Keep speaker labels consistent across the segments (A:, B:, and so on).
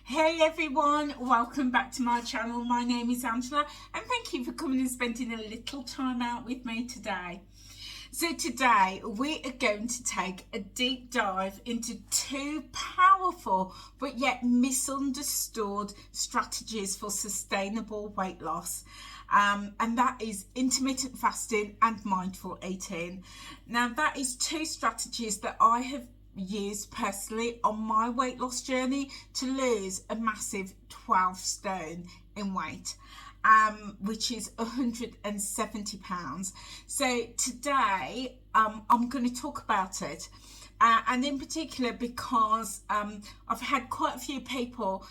A: Hey everyone, welcome back to my channel. My name is Angela and thank you for coming and spending a little time out with me today. So today we are going to take a deep dive into two powerful but yet misunderstood strategies for sustainable weight loss. And that is intermittent fasting and mindful eating. Now that is two strategies that I have used personally on my weight loss journey to lose a massive 12 stone in weight, which is 170 pounds. So today I'm going to talk about it, and in particular because I've had quite a few people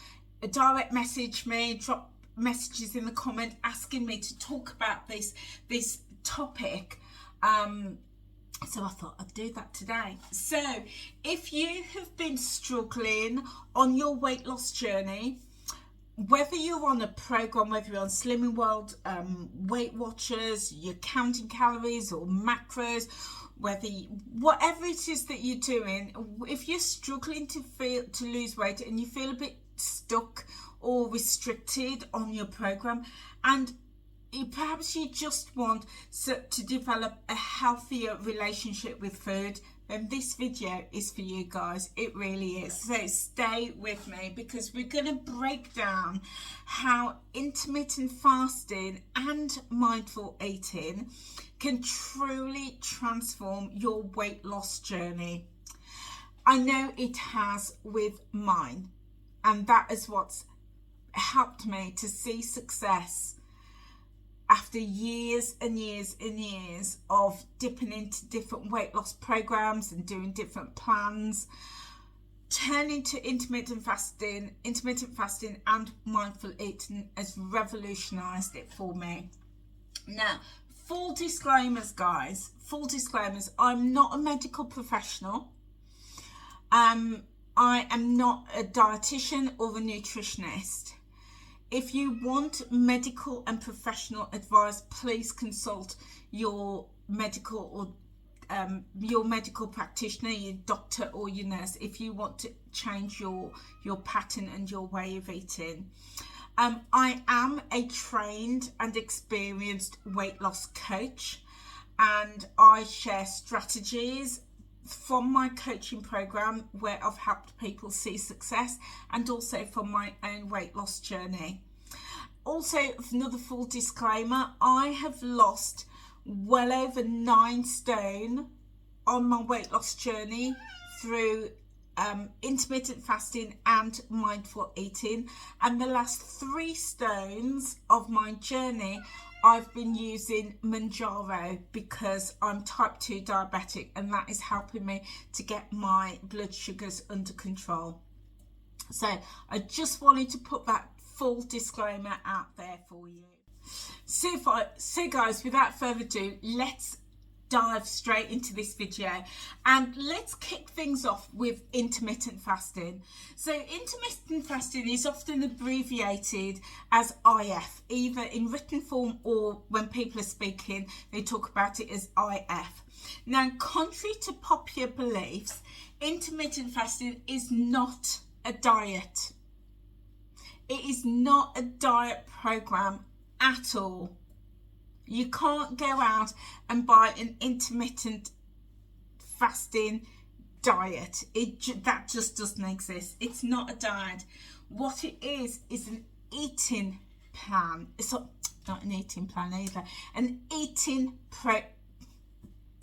A: direct message me, drop messages in the comment asking me to talk about this topic. So I thought I'd do that today. So if you have been struggling on your weight loss journey, whether you're on a program, whether you're on Slimming World, Weight Watchers, you're counting calories or macros, whatever it is that you're doing, if you're struggling to lose weight and you feel a bit stuck or restricted on your program, and perhaps you just want to develop a healthier relationship with food, then this video is for you guys. It really is. So stay with me because we're going to break down how intermittent fasting and mindful eating can truly transform your weight loss journey. I know it has with mine, and that is what's helped me to see success after years and years and years of dipping into different weight loss programs and doing different plans. Turning to intermittent fasting and mindful eating has revolutionized it for me. Now, full disclaimers, guys, I'm not a medical professional. I am not a dietitian or a nutritionist. If you want medical and professional advice, please consult your medical practitioner, your doctor or your nurse, if you want to change your pattern and your way of eating. I am a trained and experienced weight loss coach, and I share strategies from my coaching program where I've helped people see success, and also from my own weight loss journey. Also, another full disclaimer, I have lost well over 9 stone on my weight loss journey through intermittent fasting and mindful eating, and the last 3 stones of my journey I've been using Manjaro because I'm type 2 diabetic, and that is helping me to get my blood sugars under control. So I just wanted to put that full disclaimer out there for you. So guys, without further ado, let's dive straight into this video, and let's kick things off with intermittent fasting. So intermittent fasting is often abbreviated as IF, either in written form or when people are speaking they talk about it as IF. Now, contrary to popular beliefs, intermittent fasting is not a diet. It is not a diet program at all. You can't go out and buy an intermittent fasting diet. That just doesn't exist. It's not a diet. What it is an eating plan. It's not an eating plan either. An eating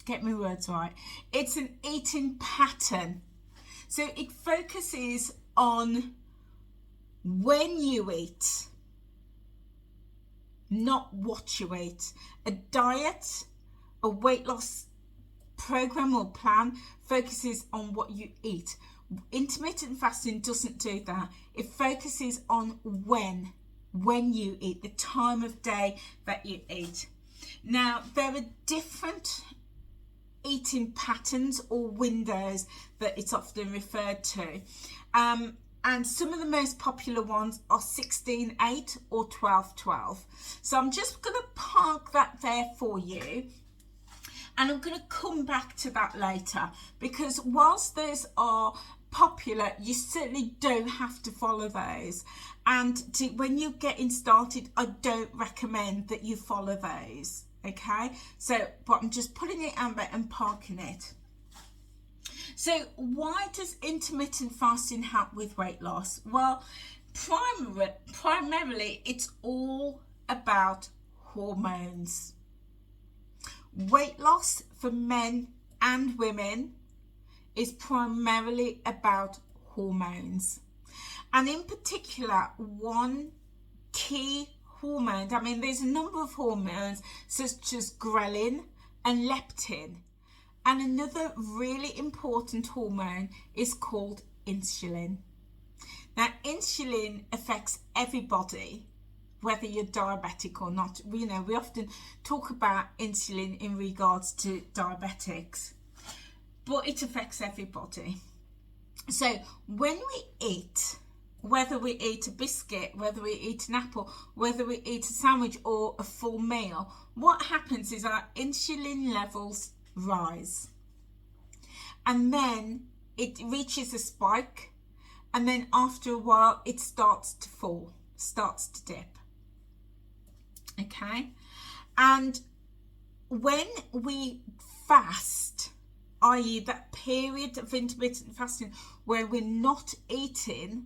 A: get my words right. It's an eating pattern. So it focuses on when you eat, not what you eat. A diet, a weight loss program or plan focuses on what you eat. Intermittent fasting doesn't do that. It focuses on when you eat, the time of day that you eat. Now, there are different eating patterns or windows that it's often referred to. And some of the most popular ones are 16-8 or 12-12. So I'm just going to park that there for you, and I'm going to come back to that later, because whilst those are popular, you certainly don't have to follow those. And when you're getting started, I don't recommend that you follow those. Okay, so but I'm just putting it out there and parking it. So why does intermittent fasting help with weight loss? Well, primarily it's all about hormones. Weight loss for men and women is primarily about hormones, and in particular one key hormone. I mean, there's a number of hormones such as ghrelin and leptin, and another really important hormone is called insulin. Now, insulin affects everybody, whether you're diabetic or not. We often talk about insulin in regards to diabetics, but it affects everybody. So when we eat, whether we eat a biscuit, whether we eat an apple, whether we eat a sandwich or a full meal, what happens is our insulin levels rise, and then it reaches a spike, and then after a while it starts to fall, starts to dip. Okay, and when we fast, i.e. that period of intermittent fasting where we're not eating,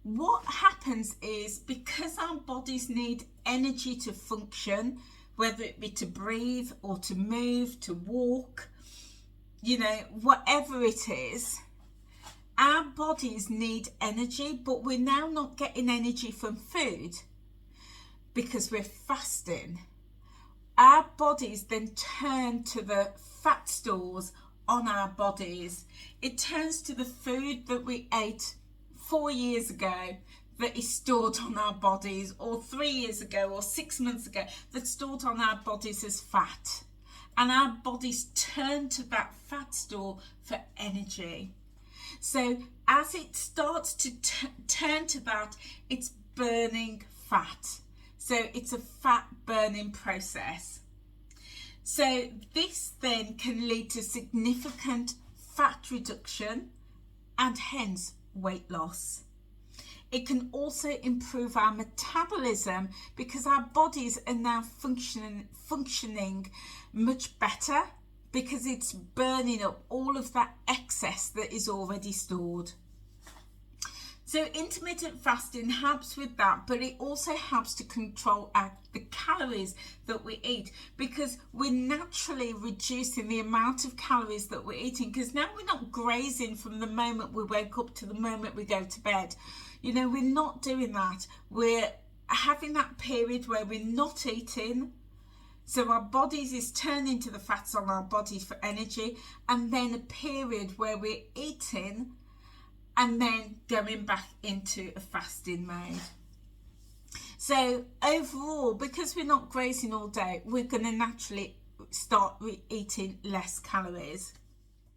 A: what happens is, because our bodies need energy to function, whether it be to breathe or to move, to walk, whatever it is, our bodies need energy, but we're now not getting energy from food because we're fasting. Our bodies then turn to the fat stores on our bodies. It turns to the food that we ate 4 years ago that is stored on our bodies, or 3 years ago or 6 months ago, that's stored on our bodies as fat. And our bodies turn to that fat store for energy. So as it starts to turn to that, it's burning fat. So it's a fat burning process. So this then can lead to significant fat reduction and hence weight loss. It can also improve our metabolism because our bodies are now functioning much better because it's burning up all of that excess that is already stored. So intermittent fasting helps with that, but it also helps to control the calories that we eat, because we're naturally reducing the amount of calories that we're eating, because now we're not grazing from the moment we wake up to the moment we go to bed. We're not doing that. We're having that period where we're not eating. So our bodies is turning to the fats on our bodies for energy, and then a period where we're eating and then going back into a fasting mode. So overall, because we're not grazing all day, we're going to naturally start eating less calories.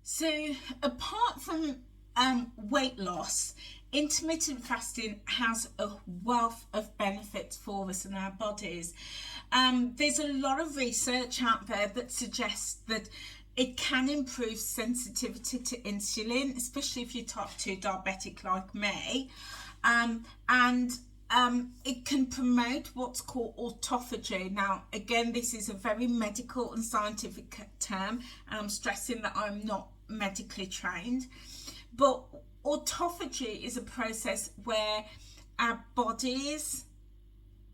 A: So apart from weight loss, intermittent fasting has a wealth of benefits for us and our bodies. There's a lot of research out there that suggests that it can improve sensitivity to insulin, especially if you're type 2 diabetic like me, and it can promote what's called autophagy. Now, again, this is a very medical and scientific term, and I'm stressing that I'm not medically trained, but autophagy is a process where our bodies,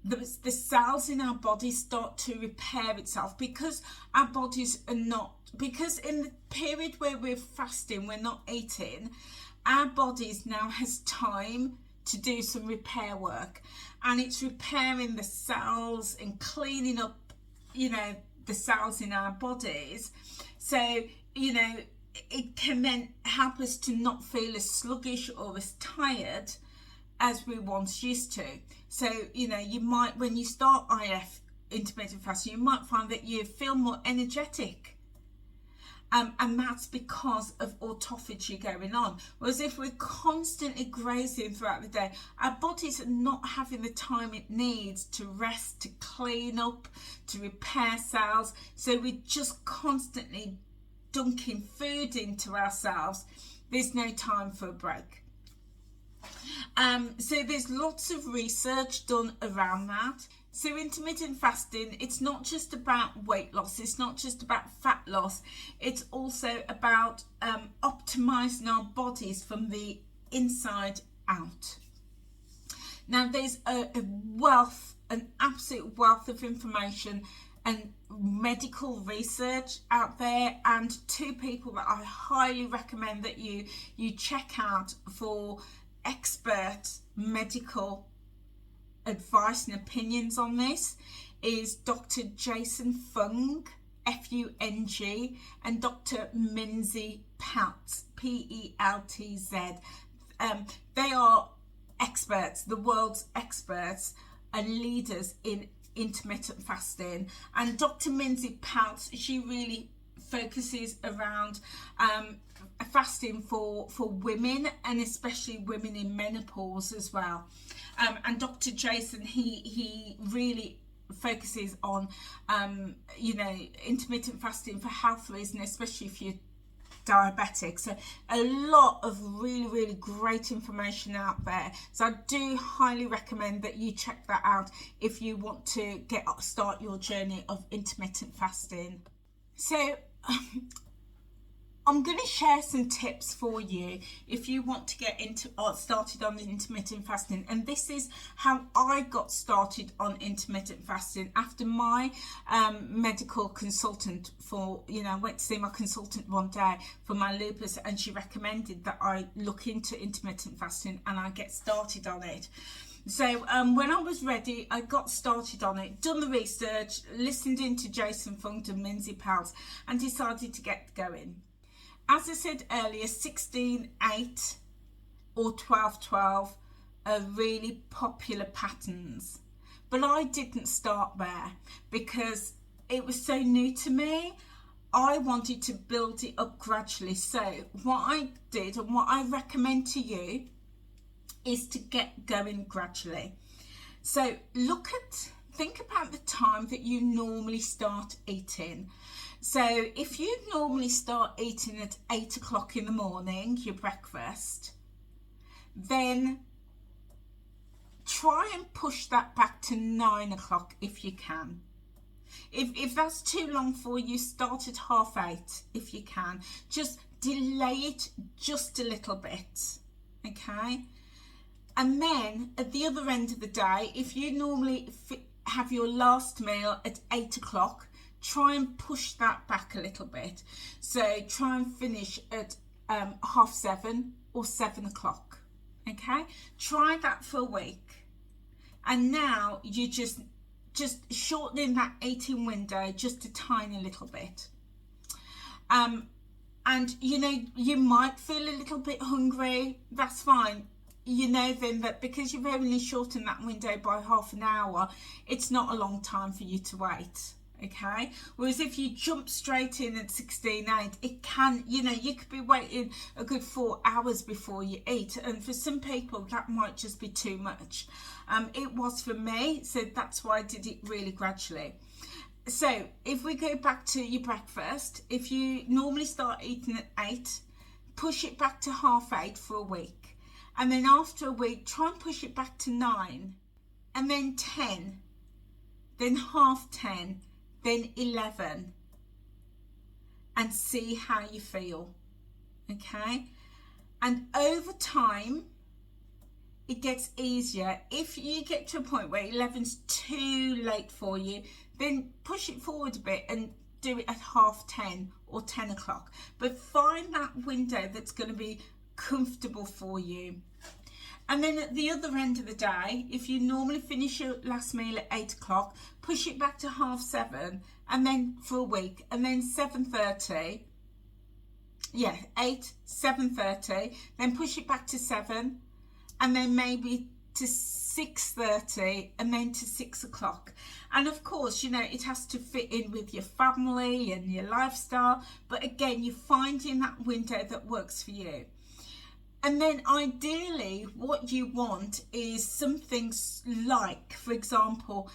A: the cells in our bodies start to repair itself, because our bodies are not, because in the period where we're fasting, we're not eating, our bodies now has time to do some repair work, and it's repairing the cells and cleaning up, the cells in our bodies. So, it can then help us to not feel as sluggish or as tired as we once used to. So, you might, when you start IF, intermittent fasting, you might find that you feel more energetic. And that's because of autophagy going on. Whereas if we're constantly grazing throughout the day, our bodies are not having the time it needs to rest, to clean up, to repair cells. So we're just constantly dunking food into ourselves. there's no time for a break. So there's lots of research done around that. So intermittent fasting, it's not just about weight loss, it's not just about fat loss, it's also about optimizing our bodies from the inside out. Now there's an absolute wealth of information and medical research out there, and two people that I highly recommend that you check out for expert medical advice and opinions on this is Dr. Jason Fung, F-U-N-G, and Dr. Minzy Peltz, P-E-L-T-Z. They are experts, the world's experts and leaders in intermittent fasting. And Dr. Minzy Peltz, she really focuses around fasting for women, and especially women in menopause as well. And Dr. Jason, he really focuses on intermittent fasting for health reasons, especially if you're diabetic. So a lot of really great information out there, so I do highly recommend that you check that out if you want to start your journey of intermittent fasting. So I'm going to share some tips for you if you want to get started on intermittent fasting. And this is how I got started on intermittent fasting after my medical consultant I went to see my consultant one day for my lupus, and she recommended that I look into intermittent fasting and I get started on it. So when I was ready, I got started on it, done the research, listened into Jason Fung and Minzy Peltz, and decided to get going. As I said earlier, 16-8 or 12-12 are really popular patterns. But I didn't start there because it was so new to me. I wanted to build it up gradually. So what I did and what I recommend to you is to get going gradually. So think about the time that you normally start eating. So if you normally start eating at 8 o'clock in the morning, your breakfast, then try and push that back to 9 o'clock if you can. If that's too long for you, start at 7:30 if you can. Just delay it just a little bit, okay? And then at the other end of the day, if you normally have your last meal at 8 o'clock, try and push that back a little bit. So try and finish at 7:30 or 7 o'clock, okay? Try that for a week. And now you're just shortening that eating window just a tiny little bit. And you might feel a little bit hungry, that's fine. Then that because you've only shortened that window by half an hour, it's not a long time for you to wait. Okay, whereas if you jump straight in at 16-8, it can, you could be waiting a good 4 hours before you eat, and for some people that might just be too much. It was for me, so that's why I did it really gradually. So if we go back to your breakfast, if you normally start eating at 8, push it back to 7:30 for a week, and then after a week try and push it back to 9, and then 10, then 10:30, then 11, and see how you feel, okay? And over time it gets easier. If you get to a point where 11's too late for you, then push it forward a bit and do it at 10:30 or 10 o'clock, but find that window that's going to be comfortable for you. And then at the other end of the day, if you normally finish your last meal at 8 o'clock, push it back to 7:30, and then for a week, and then 7:30, 8, 7:30, then push it back to 7, and then maybe to 6:30, and then to 6 o'clock. And of course, it has to fit in with your family and your lifestyle, but again, you're finding that window that works for you. And then ideally what you want is something like, for example,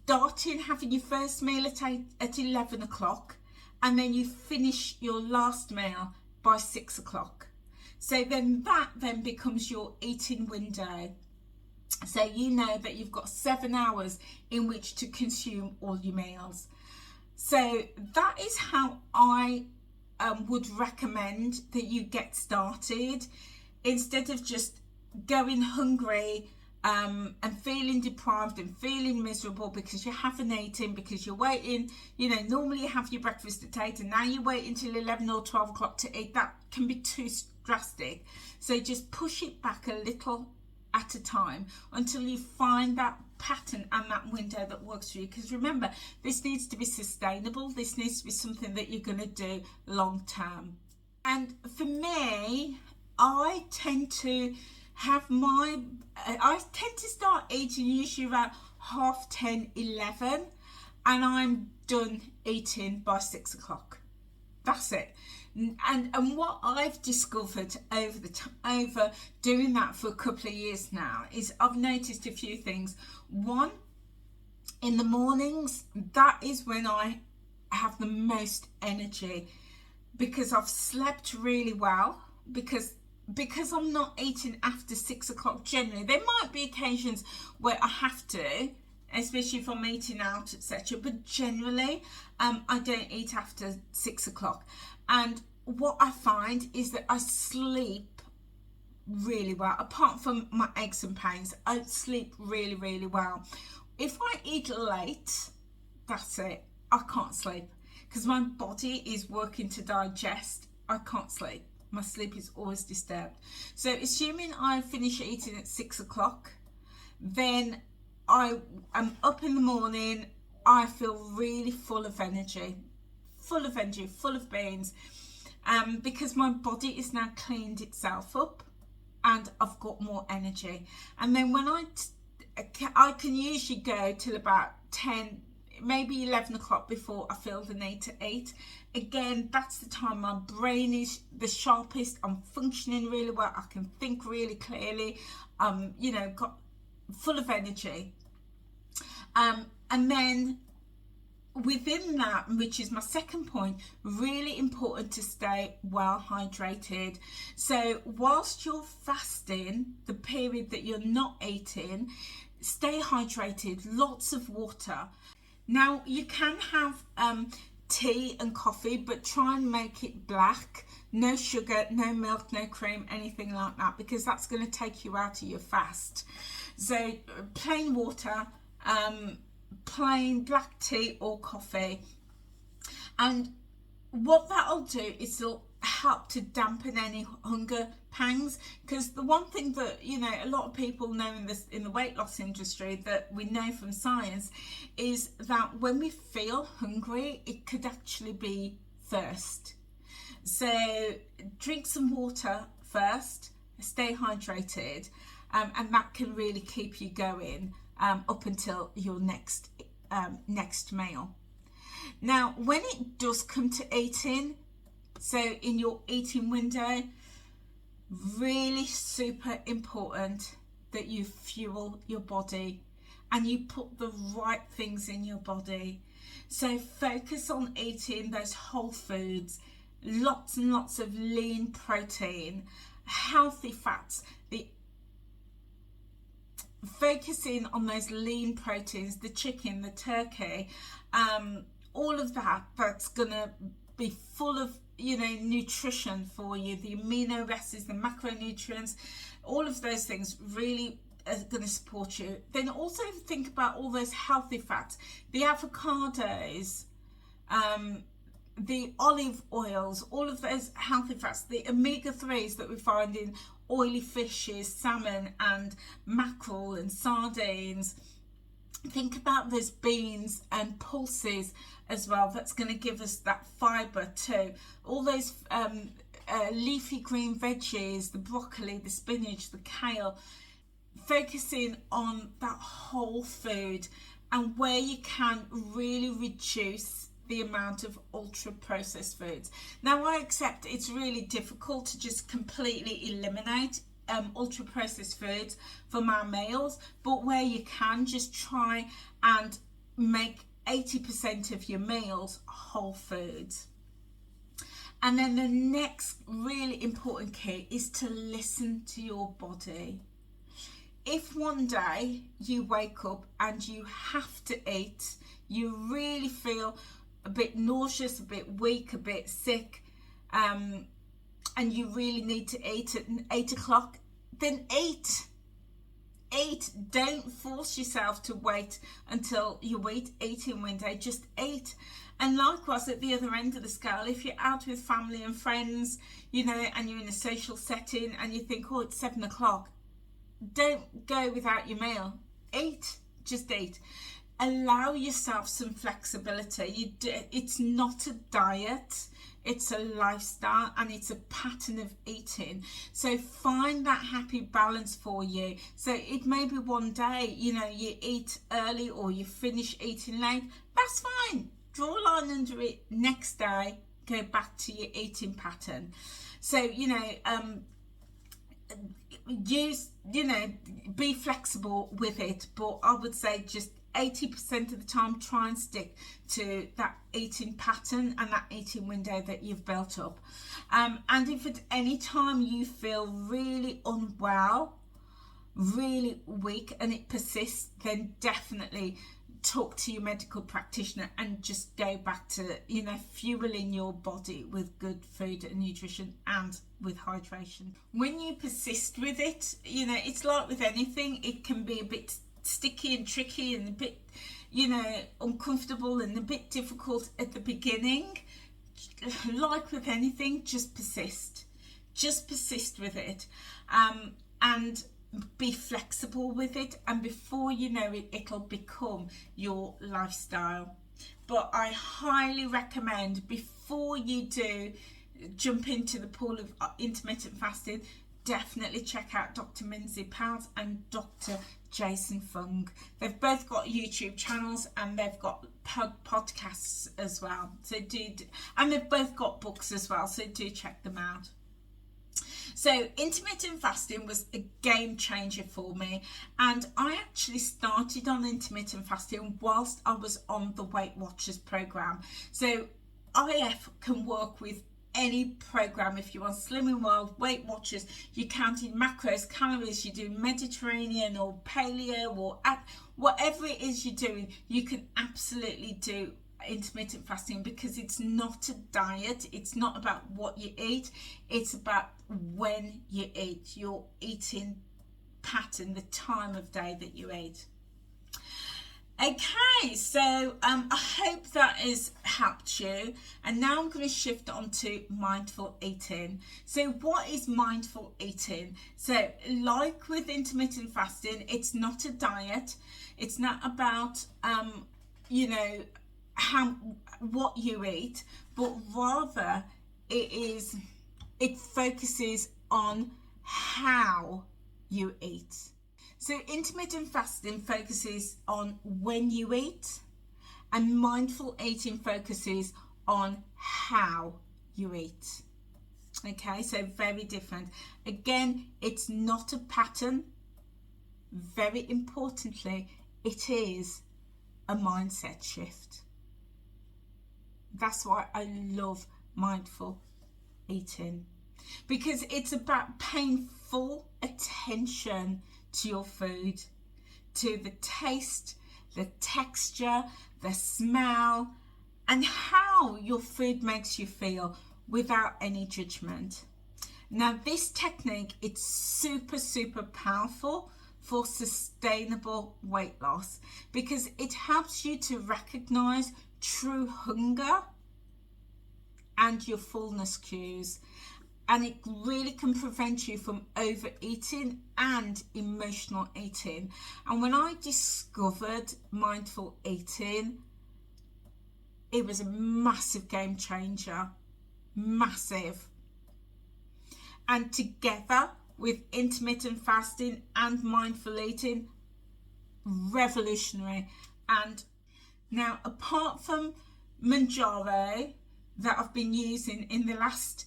A: having your first meal at 11 o'clock, and then you finish your last meal by 6 o'clock. So then that then becomes your eating window. So you know that you've got 7 hours in which to consume all your meals. So that is how I would recommend that you get started, instead of just going hungry and feeling deprived and feeling miserable because you haven't eaten, because you're waiting. Normally you have your breakfast at 8 and now you wait until 11 or 12 o'clock to eat. That can be too drastic. So just push it back a little at a time until you find that pattern and that window that works for you. Because remember, this needs to be sustainable. This needs to be something that you're going to do long term. And for me, I tend to start eating usually around 10:30, 11, and I'm done eating by 6 o'clock. That's it. And what I've discovered over doing that for a couple of years now is I've noticed a few things. One, in the mornings, that is when I have the most energy, because I've slept really well, because I'm not eating after 6 o'clock generally. There might be occasions where I have to, especially if I'm eating out, etc. But generally, I don't eat after 6 o'clock. And what I find is that I sleep really well. Apart from my aches and pains, I sleep really, really well. If I eat late, that's it. I can't sleep because my body is working to digest. I can't sleep. My sleep is always disturbed. So assuming I finish eating at 6 o'clock, then I am up in the morning. I feel really full of energy, full of beans, because my body is now cleaned itself up and I've got more energy. And then when I can usually go till about 10, maybe 11 o'clock before I feel the need to eat. Again, that's the time my brain is the sharpest. I'm functioning really well. I can think really clearly. Got full of energy. And then within that, which is my second point, really important to stay well hydrated. So whilst you're fasting, the period that you're not eating, stay hydrated, lots of water. Now you can have tea and coffee, but try and make it black. No sugar, no milk, no cream, anything like that, because that's going to take you out of your fast. So plain water, plain black tea or coffee. And what that'll do is it'll help to dampen any hunger pangs, because the one thing that a lot of people know in the weight loss industry, that we know from science, is that when we feel hungry, it could actually be thirst. So drink some water first, stay hydrated, and that can really keep you going up until your next meal. Now when it does come to eating, so in your eating window, really super important that you fuel your body and you put the right things in your body. So focus on eating those whole foods, lots and lots of lean protein, healthy fats, focusing on those lean proteins, the chicken, the turkey, all of that's gonna be full of nutrition for you, the amino acids, the macronutrients, all of those things really are going to support you. Then also think about all those healthy fats, the avocados, the olive oils, all of those healthy fats, the omega-3s that we find in oily fishes, salmon and mackerel and sardines. Think about those beans and pulses as well. That's going to give us that fibre too. All those leafy green veggies, the broccoli, the spinach, the kale. Focusing on that whole food, and where you can really reduce the amount of ultra processed foods. Now I accept it's really difficult to just completely eliminate ultra processed foods from our meals, but where you can, just try and make 80% of your meals whole foods. And then the next really important key is to listen to your body. If one day you wake up and you have to eat, you really feel a bit nauseous, a bit weak, a bit sick, and you really need to eat at 8 o'clock, then eat. Don't force yourself to wait until your eating window. Just eat. And likewise, at the other end of the scale, if you're out with family and friends, and you're in a social setting and you think, oh, it's 7 o'clock, don't go without your meal. Eat. Just eat. Allow yourself some flexibility. It's not a diet, it's a lifestyle, and it's a pattern of eating. So find that happy balance for you. So it may be one day, you eat early or you finish eating late. That's fine. Draw a line under it. Next day, go back to your eating pattern. So, be flexible with it, but I would say just 80% of the time try and stick to that eating pattern and that eating window that you've built up. And if at any time you feel really unwell, really weak, and it persists, then definitely talk to your medical practitioner and just go back to fueling your body with good food and nutrition and with hydration. When you persist with it, it's like with anything, it can be a bit sticky and tricky and a bit uncomfortable and a bit difficult at the beginning. Like with anything, just persist with it, and be flexible with it, and before you know it, it'll become your lifestyle. But I highly recommend, before you do jump into the pool of intermittent fasting, definitely check out Dr. Minzy Pals and Dr. Jason Fung. They've both got YouTube channels and they've got podcasts as well. So and they've both got books as well, so do check them out. So intermittent fasting was a game changer for me, and I actually started on intermittent fasting whilst I was on the Weight Watchers program. So IF can work with any program. If you're on Slimming World, Weight Watchers, you're counting macros, calories, you're doing Mediterranean or paleo or whatever it is you're doing, you can absolutely do intermittent fasting, because it's not a diet. It's not about what you eat, it's about when you eat, your eating pattern, the time of day that you eat. Okay, so I hope that has helped you, and now I'm going to shift on to mindful eating. So what is mindful eating? So like with intermittent fasting, it's not a diet, it's not about what you eat, but rather it focuses on how you eat. So intermittent fasting focuses on when you eat, and mindful eating focuses on how you eat. Okay, so very different. Again, it's not a pattern. Very importantly, it is a mindset shift. That's why I love mindful eating, because it's about paying full attention to your food, to the taste, the texture, the smell, and how your food makes you feel without any judgment. Now, this technique, it's super powerful for sustainable weight loss, because it helps you to recognize true hunger and your fullness cues, and it really can prevent you from overeating and emotional eating. And when I discovered mindful eating, it was a massive game changer, massive. And together with intermittent fasting and mindful eating, revolutionary. And now, apart from Manjaro that I've been using in the last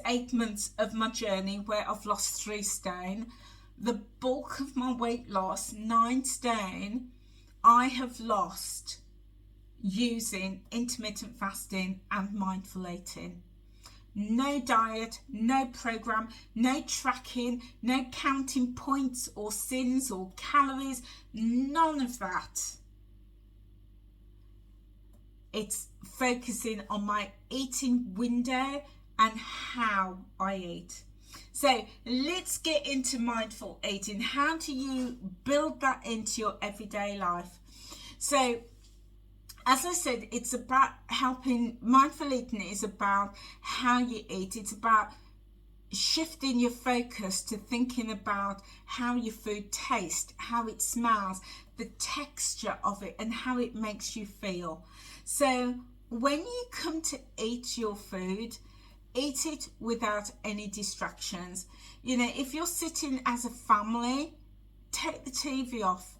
A: 8 months of my journey, where I've lost 3 stone, the bulk of my weight loss, 9 stone, I have lost using intermittent fasting and mindful eating. No diet, no program, no tracking, no counting points or sins or calories, none of that. It's focusing on my eating window and how I eat. So let's get into mindful eating. How do you build that into your everyday life? So as I said, it's about helping. Mindful eating is about how you eat. It's about shifting your focus to thinking about how your food tastes, how it smells, the texture of it, and how it makes you feel. So when you come to eat your food, eat it without any distractions. You know, if you're sitting as a family, take the TV off.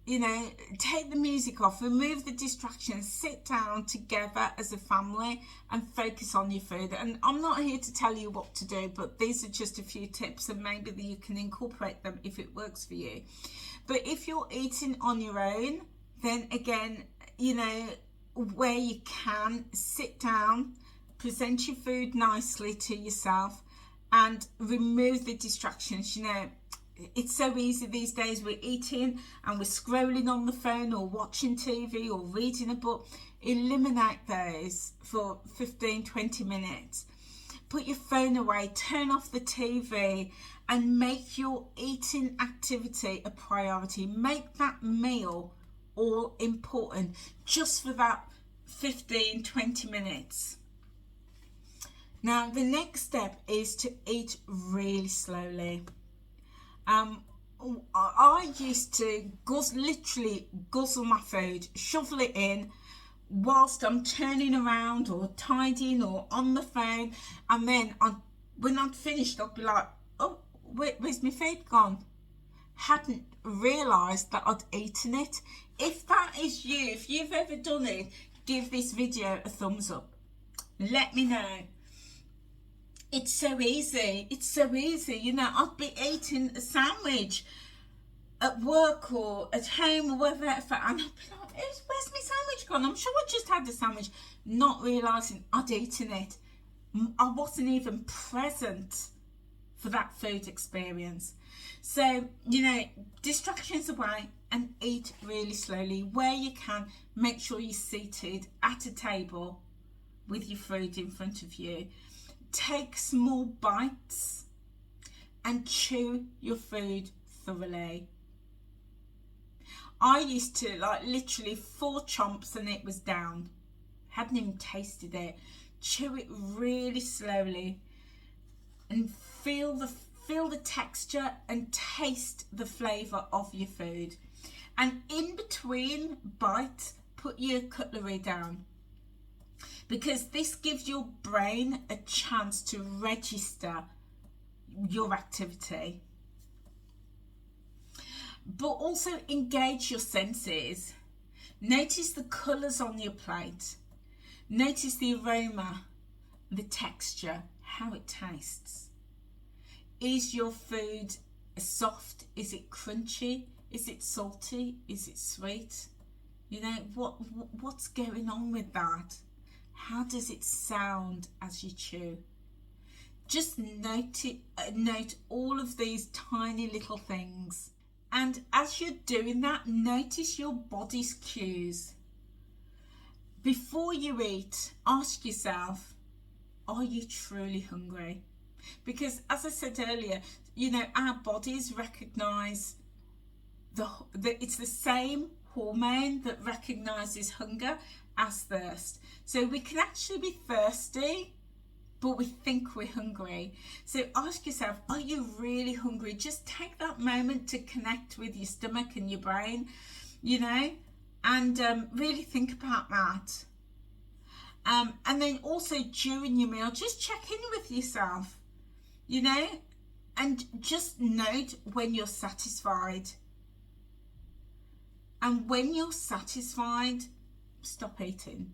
A: You know, take the music off, remove the distractions, sit down together as a family and focus on your food. And I'm not here to tell you what to do, but these are just a few tips, and maybe that you can incorporate them if it works for you. But if you're eating on your own, then again, you know, where you can, sit down, present your food nicely to yourself and remove the distractions. You know, it's so easy these days. We're eating and we're scrolling on the phone or watching TV or reading a book. Eliminate those for 15-20 minutes. Put your phone away, turn off the TV, and make your eating activity a priority. Make that meal all important just for that 15-20 minutes. Now the next step is to eat really slowly. I used to literally guzzle my food, shovel it in whilst I'm turning around or tidying or on the phone, and then when I'd finished I'd be like, oh, where's my food gone? Hadn't realised that I'd eaten it. If that is you, if you've ever done it, give this video a thumbs up. Let me know. It's so easy. It's so easy. You know, I'd be eating a sandwich at work or at home or wherever, and I'd be like, where's my sandwich gone? I'm sure I just had the sandwich, not realising I'd eaten it. I wasn't even present for that food experience. So, you know, distractions away and eat really slowly. Where you can, make sure you're seated at a table with your food in front of you. Take small bites and chew your food thoroughly. I used to like literally 4 chomps and it was down. Hadn't even tasted it. Chew it really slowly and feel the texture and taste the flavour of your food. And in between bites, put your cutlery down, because this gives your brain a chance to register your activity. But also engage your senses. Notice the colours on your plate. Notice the aroma, the texture, how it tastes. Is your food soft? Is it crunchy? Is it salty? Is it sweet? You know, what's going on with that? How does it sound as you chew? Just note all of these tiny little things. And as you're doing that, notice your body's cues. Before you eat, ask yourself, are you truly hungry? Because as I said earlier, you know, our bodies recognise it's the same hormone that recognises hunger as thirst. So we can actually be thirsty, but we think we're hungry. So ask yourself, are you really hungry? Just take that moment to connect with your stomach and your brain, you know, and really think about that. And then also during your meal, just check in with yourself, you know, and just note when you're satisfied. And when you're satisfied, stop eating.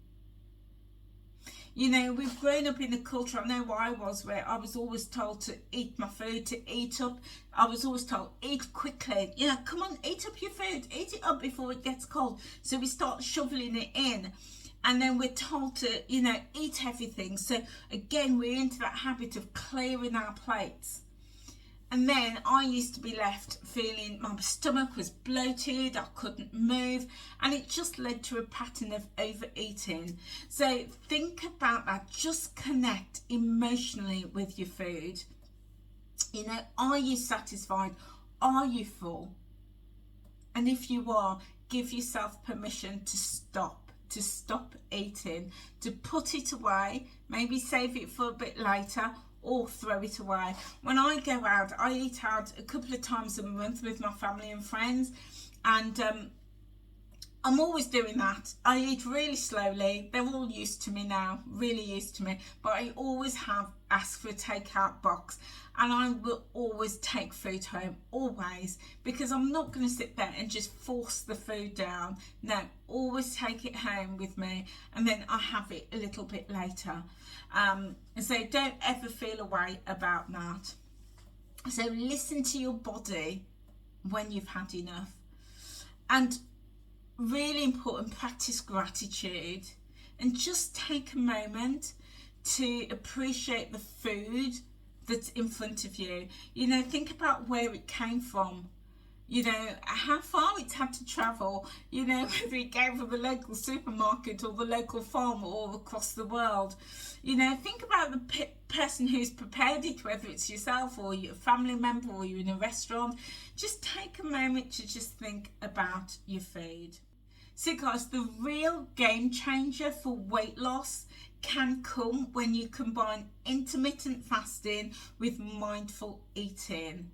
A: You know, we've grown up in a culture, I know where I was, where I was always told to eat my food, to eat up. I was always told, eat quickly. You know, come on, eat up your food, eat it up before it gets cold. So we start shoveling it in. And then we're told to, you know, eat everything. So again, we're into that habit of clearing our plates. And then I used to be left feeling my stomach was bloated, I couldn't move, and it just led to a pattern of overeating. So think about that, just connect emotionally with your food. You know, are you satisfied? Are you full? And if you are, give yourself permission to stop eating, to put it away, maybe save it for a bit later, or throw it away. When I go out, I eat out a couple of times a month with my family and friends, and I'm always doing that. I eat really slowly. They're all used to me now, really used to me, but I always have asked for a takeout box, and I will always take food home, always, because I'm not going to sit there and just force the food down. No, always take it home with me, and then I have it a little bit later. And so don't ever feel a way about that. So listen to your body when you've had enough. And really important, practice gratitude, and just take a moment to appreciate the food that's in front of you. You know, think about where it came from, you know, how far it's had to travel, you know, whether it came from the local supermarket or the local farm or across the world. You know, think about the person who's prepared it, whether it's yourself or your family member or you're in a restaurant. Just take a moment to just think about your food. So guys, the real game changer for weight loss can come when you combine intermittent fasting with mindful eating.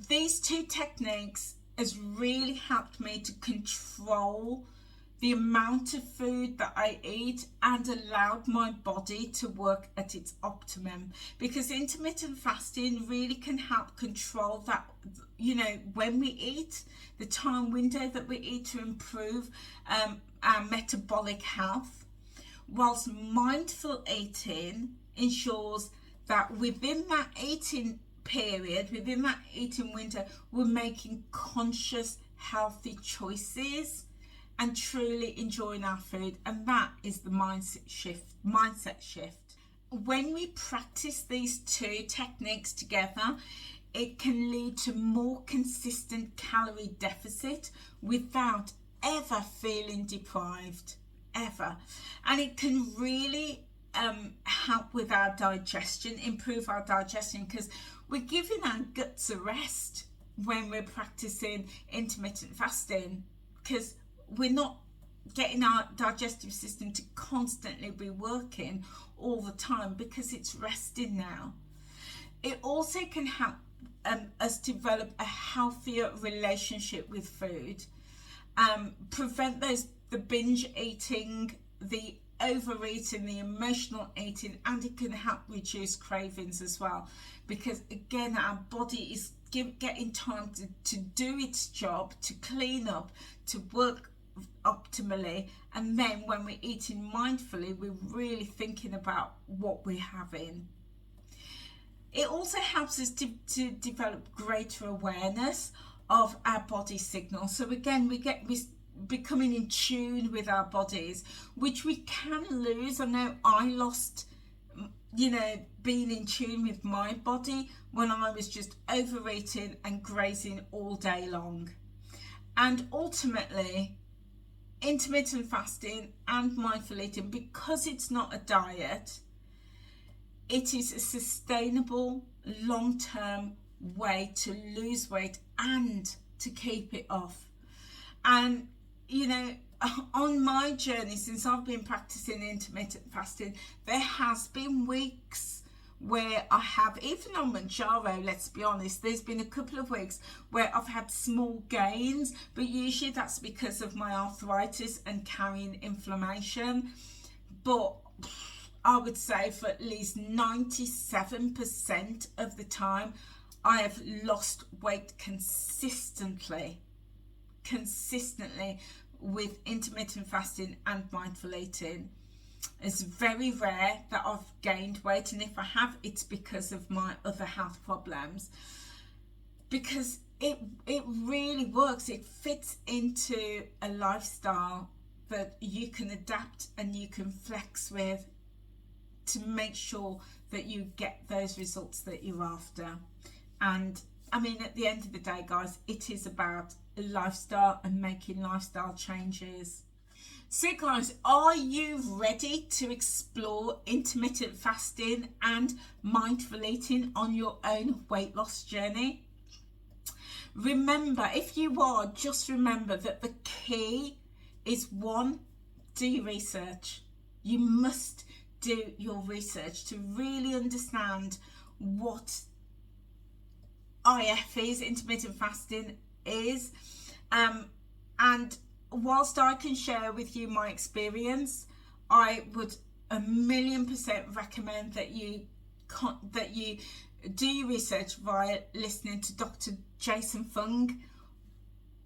A: These two techniques has really helped me to control the amount of food that I eat and allowed my body to work at its optimum, because intermittent fasting really can help control that, you know, when we eat, the time window that we eat, to improve our metabolic health, whilst mindful eating ensures that within that eating period, within that eating window, we're making conscious healthy choices and truly enjoying our food. And that is the mindset shift. When we practice these two techniques together, it can lead to more consistent calorie deficit without ever feeling deprived, ever. And it can really help with our digestion, improve our digestion, because we're giving our guts a rest when we're practicing intermittent fasting, because we're not getting our digestive system to constantly be working all the time, because it's resting now. It also can help us develop a healthier relationship with food, prevent the binge eating, the overeating, the emotional eating, and it can help reduce cravings as well, because again our body is getting time to do its job, to clean up, to work optimally. And then when we're eating mindfully, we're really thinking about what we're having. It also helps us to develop greater awareness of our body signals. So again, we're becoming in tune with our bodies, which we can lose. I know I lost, you know, being in tune with my body when I was just overeating and grazing all day long. And ultimately, intermittent fasting and mindful eating, because it's not a diet, it is a sustainable long-term way to lose weight and to keep it off. And you know, on my journey since I've been practicing intermittent fasting, there has been weeks where I have, even on Manjaro, let's be honest, there's been a couple of weeks where I've had small gains, but usually that's because of my arthritis and carrying inflammation. But I would say for at least 97% of the time, I have lost weight consistently with intermittent fasting and mindful eating. It's very rare that I've gained weight, and if I have, it's because of my other health problems, because it really works. It fits into a lifestyle that you can adapt and you can flex with to make sure that you get those results that you're after. And I mean, at the end of the day, guys, it is about a lifestyle and making lifestyle changes. So guys, are you ready to explore intermittent fasting and mindful eating on your own weight loss journey? Remember, if you are, just remember that the key is, one, do your research. You must do your research to really understand what IF is, intermittent fasting is, and whilst I can share with you my experience, I would 1,000,000% recommend that you do your research via listening to Dr. Jason Fung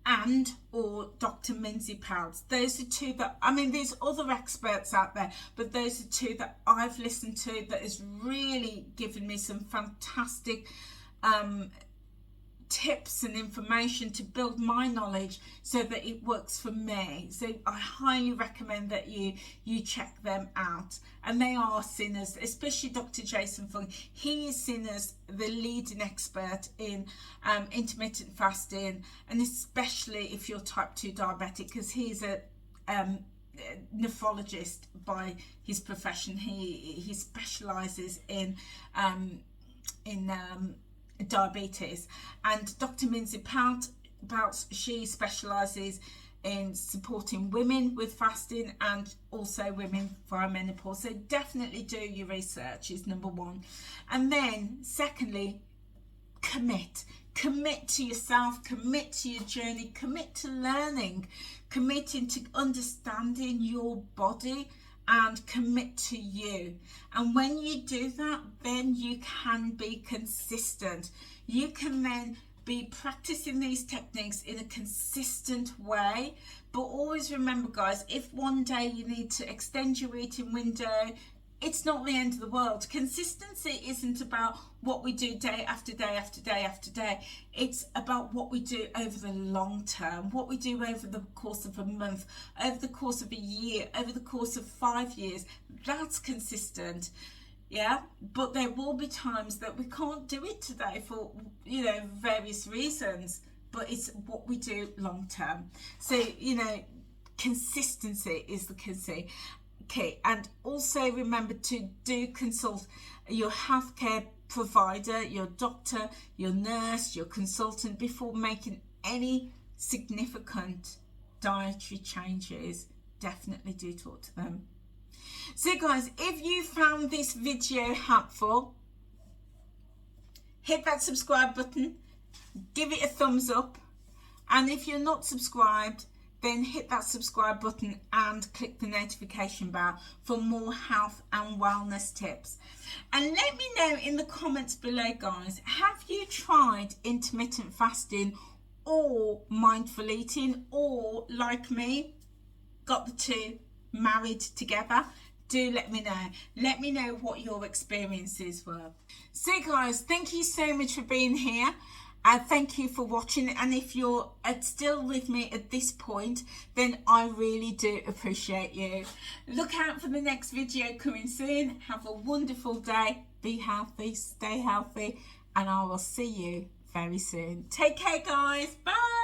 A: and or Dr. Minzy Peltz. Those are two that, I mean, there's other experts out there, but those are two that I've listened to that has really given me some fantastic tips and information to build my knowledge so that it works for me. So I highly recommend that you check them out. And they are seen as, especially Dr. Jason Fung, he is seen as the leading expert in intermittent fasting, and especially if you're type 2 diabetic, because he's a nephrologist by his profession. He specializes in diabetes. And Dr. Minzy Peltz, she specializes in supporting women with fasting and also women via menopause. So definitely do your research is number one. And then secondly, commit to yourself, commit to your journey, commit to learning, committing to understanding your body, and commit to you. And when you do that, then you can be consistent. You can then be practicing these techniques in a consistent way. But always remember, guys, if one day you need to extend your eating window, it's not the end of the world. Consistency isn't about what we do day after day after day after day. It's about what we do over the long term, what we do over the course of a month, over the course of a year, over the course of 5 years. That's consistent. Yeah, but there will be times that we can't do it today for, various reasons, but it's what we do long term. So, consistency is the key. Okay, and also remember to consult your healthcare provider, your doctor, your nurse, your consultant before making any significant dietary changes. Definitely do talk to them. So guys, if you found this video helpful, hit that subscribe button, give it a thumbs up, and if you're not subscribed, then hit that subscribe button and click the notification bell for more health and wellness tips. And let me know in the comments below, guys, have you tried intermittent fasting or mindful eating, or like me, got the two married together? Do let me know. Let me know what your experiences were. So guys, thank you so much for being here. Thank you for watching, and if you're still with me at this point, then I really do appreciate you. Look out for the next video coming soon. Have a wonderful day. Be healthy, stay healthy, and I will see you very soon. Take care, guys. Bye.